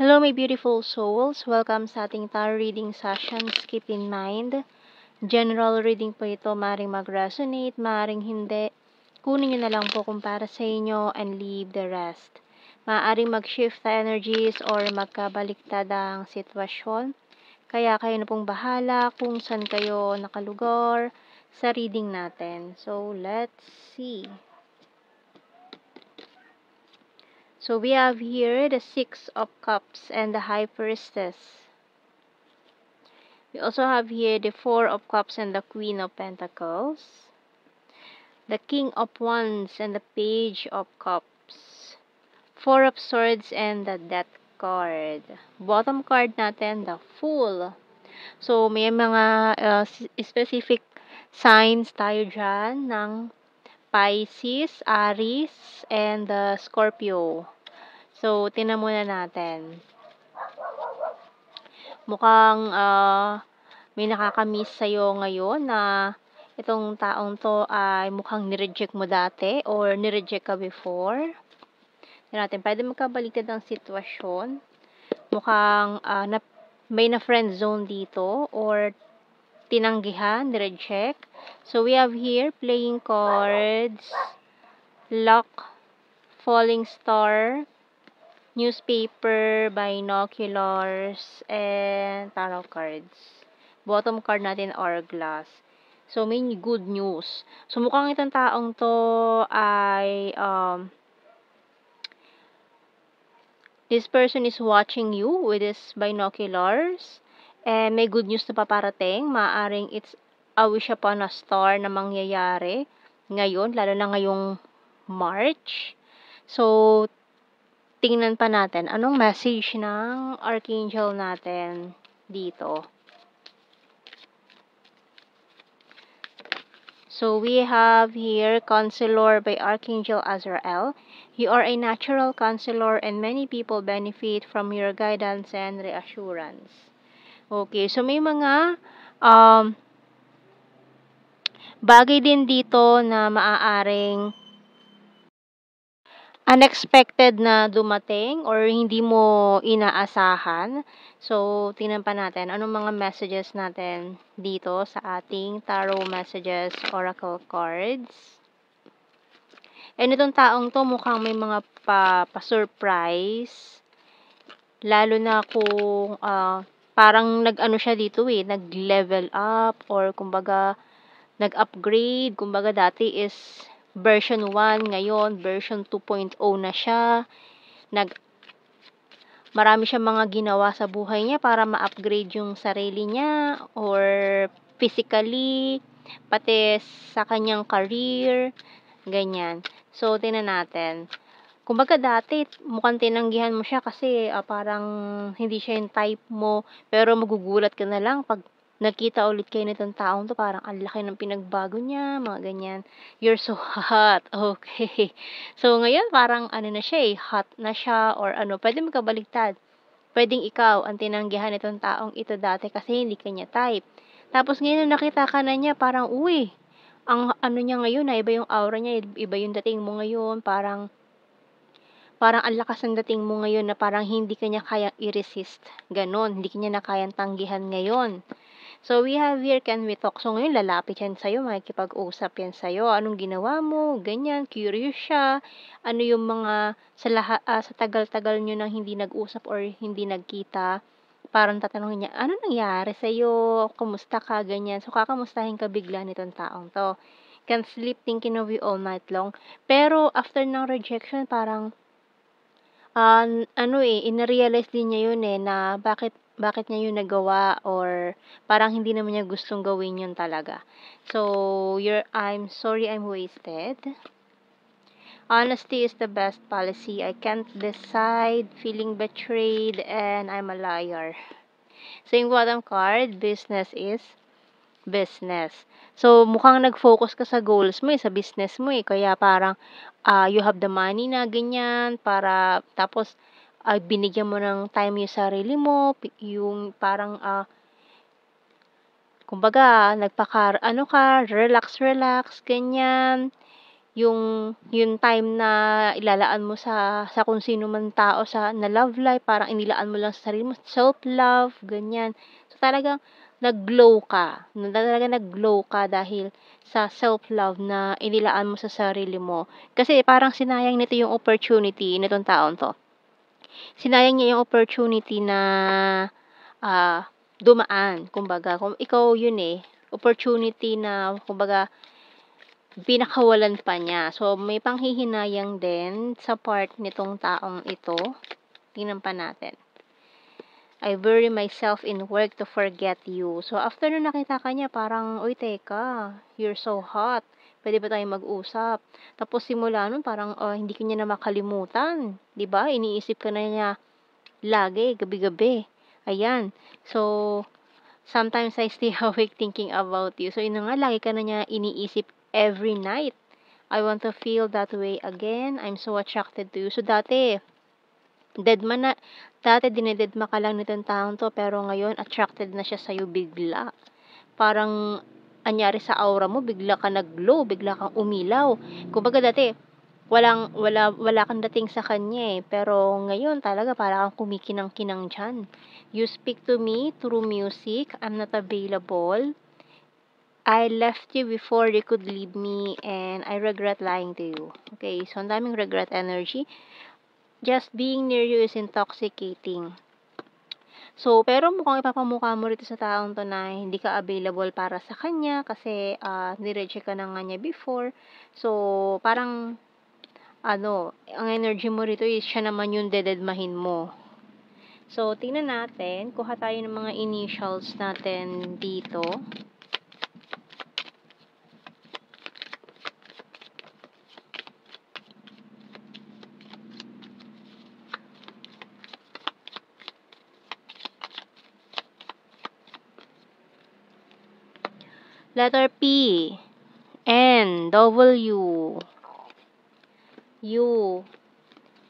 Hello, my beautiful souls. Welcome sa ating tarot reading sessions. Keep in mind, general reading po ito. Maring mag-resonate, maring hindi. Kunin nyo na lang po kung para sa inyo and leave the rest. Maaring mag-shift na energies or magkabaliktad ang sitwasyon. Kaya kayo na pong bahala kung saan kayo nakalugar sa reading natin. So, let's see. So we have here the Six of Cups and the High Priestess. We also have here the Four of Cups and the Queen of Pentacles. The King of Wands and the Page of Cups. Four of Swords and the Death card. Bottom card natin, the Fool. So may mga specific signs tayo dyan ng Pisces, Aries, and the Scorpio. So, tingnan muna natin. Mukhang may nakakamiss sa'yo ngayon na itong taong to ay mukhang nireject mo dati or nireject ka before. Tingnan natin, pwede magkabaliktad ang sitwasyon. Mukhang may na-friend zone dito or tinanggihan, nireject. So, we have here playing cards, luck, falling star, newspaper, binoculars, and tarot cards. Bottom card natin, hourglass. So, may good news. So, mukhang itong taong to ay, this person is watching you with his binoculars. And may good news na paparating. Maaring it's a wish upon a star na mangyayari ngayon, lalo na ngayong March. So, tingnan pa natin anong message ng Archangel natin dito. So, we have here Counselor by Archangel Azrael. You are a natural counselor and many people benefit from your guidance and reassurance. Okay, so may mga bagay din dito na maaaring unexpected na dumating or hindi mo inaasahan. So, tingnan pa natin anong mga messages natin dito sa ating tarot messages oracle cards. And itong taong to mukhang may mga pa-surprise. Lalo na kung parang nag-ano siya dito nag-level up or kumbaga nag-upgrade. Kumbaga dati is version 1, ngayon version 2.0 na siya. Marami siyang mga ginawa sa buhay niya para ma-upgrade yung sarili niya or physically, pati sa kanyang career, ganyan. So, tingnan natin. Kumbaga dati, mukhang tinanggihan mo siya kasi parang hindi siya yung type mo, pero magugulat ka na lang pag nakita ulit kayo nitong taong to, parang ang laki ng pinagbago niya, mga ganyan. You're so hot. Okay. So, ngayon parang ano na siya hot na siya or ano, pwede magkabaliktad. Pwedeng ikaw ang tinanggihan nitong taong ito dati kasi hindi kanya type. Tapos ngayon nakita ka na niya, parang uy, ang ano niya ngayon na iba yung aura niya, iba yung dating mo ngayon, parang ang lakas ng dating mo ngayon na parang hindi kanya kayang i-resist. Ganon, hindi kanya na kayang tanggihan ngayon. So, we have here, can we talk? So, ngayon, lalapit yan sa'yo, makikipag-usap yan sa'yo. Anong ginawa mo? Ganyan, curious siya. Ano yung mga, sa tagal-tagal nyo nang hindi nag-usap or hindi nagkita, parang tatanungin niya, ano nangyari sa'yo? Kumusta ka? Ganyan. So, kakamustahin ka bigla nitong taong to. Can't sleep thinking of you all night long. Pero, after ng rejection, parang, ina-realize din niya yun na bakit niya yun nagawa or parang hindi naman niya gustong gawin yun talaga. So, I'm sorry I'm wasted. Honesty is the best policy. I can't decide, feeling betrayed, and I'm a liar. So, yung bottom card, business is business. So, mukhang nag-focus ka sa goals mo sa business mo Kaya parang, you have the money na ganyan, para, tapos, binigyan mo ng time yung sarili mo, yung parang, kumbaga, relax, ganyan. yung time na ilalaan mo sa kung sino man tao na love life, parang inilaan mo lang sa sarili mo, self-love, ganyan. So, talagang nag-glow ka. Talagang nag-glow ka dahil sa self-love na inilaan mo sa sarili mo. Kasi parang sinayang nito yung opportunity nitong taon 'to. Sinayang niya yung opportunity na, dumaan kumbaga. Kung ikaw yun, opportunity na kumbaga pinakawalan pa niya. So, may panghihinayang din sa part nitong taong ito. Tingnan pa natin. I bury myself in work to forget you. So, after nung nakita ka niya, parang, uy, teka, you're so hot. Pwede ba tayong mag-usap? Tapos simula nun, parang hindi ka niya na makalimutan. 'Di ba? Iniisip ka na niya lagi, gabi-gabi. Ayan. So, sometimes I stay awake thinking about you. So, yun na nga, lagi ka na niya iniisip every night. I want to feel that way again. I'm so attracted to you. So, dati dinededma ka lang nitong taong to, pero ngayon, attracted na siya sa'yo bigla. Parang, anyari sa aura mo, bigla ka nag-glow, bigla kang umilaw. Kumbaga dati, wala kang dating sa kanya, pero ngayon talaga para kang kumikinang-kinang diyan. You speak to me through music, I'm not available. I left you before you could leave me and I regret lying to you. Okay, so ang daming regret energy. Just being near you is intoxicating. So, pero mukhang ipapamukha mo rito sa taong to na hindi ka available para sa kanya kasi nireject ka na nga niya before. So, parang ang energy mo rito is siya naman yung dededmahin mo. So, tingnan natin. Kuha tayo ng mga initials natin dito. Letter P, N, W, U,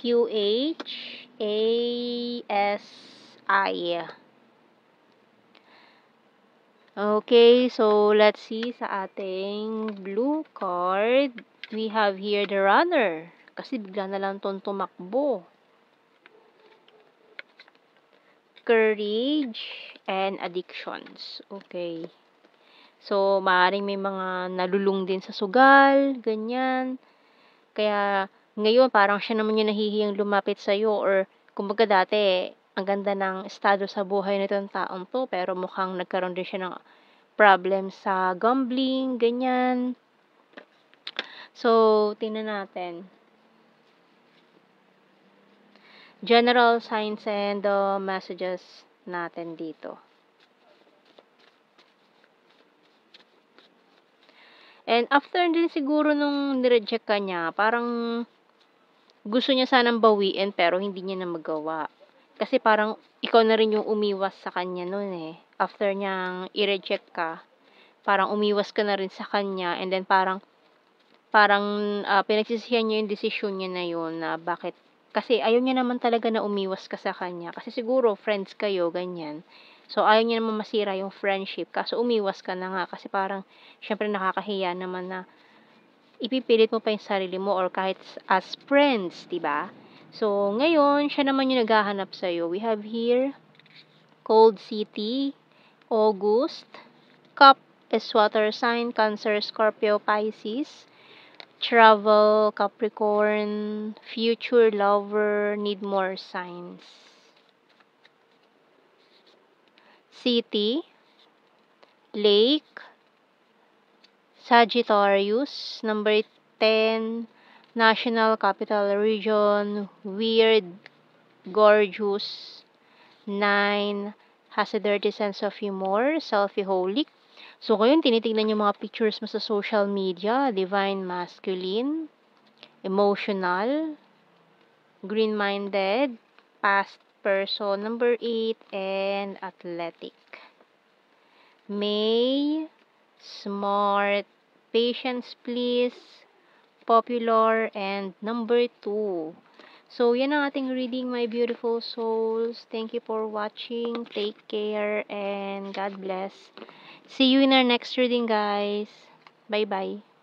Q, H, A, S, I. Okay, so let's see sa ating blue card. We have here the runner. Kasi bigla na lang itong tumakbo. Courage and addictions. Okay. So, maaaring may mga nalulung din sa sugal, ganyan. Kaya, ngayon, parang siya naman yung nahihiyang lumapit sa'yo or, kumbaga dati, ang ganda ng estado sa buhay nitong taong to, pero mukhang nagkaroon din siya ng problem sa gambling, ganyan. So, tingnan natin. General signs and messages natin dito. And after din siguro nung nireject ka niya, parang gusto niya sanang bawiin pero hindi niya na magawa. Kasi parang ikaw na rin yung umiwas sa kanya nun. After niyang i-reject ka, parang umiwas ka na rin sa kanya and then parang pinagsisihan niya yung desisyon niya na yun na bakit. Kasi ayaw niya naman talaga na umiwas ka sa kanya. Kasi siguro friends kayo, ganyan. So, ayaw niya naman masira yung friendship. Kaso umiwas ka na nga kasi parang syempre nakakahiya naman na ipipilit mo pa yung sarili mo or kahit as friends, 'di ba? So, ngayon, siya naman yung naghahanap sa'yo. We have here, Cold City, August, Cup is water sign, Cancer, Scorpio, Pisces, Travel, Capricorn, Future Lover, need more signs. City, Lake, Sagittarius, number 10, National Capital Region, Weird, Gorgeous, 9, has a dirty sense of humor, selfie-holic. So, ngayon, tinitignan yung mga pictures mo sa social media, divine masculine, emotional, green-minded, past person, number 8, and athletic. May, smart, patience please, popular, and number 2. So, yan ang ating reading, my beautiful souls. Thank you for watching. Take care and God bless. See you in our next reading, guys. Bye-bye.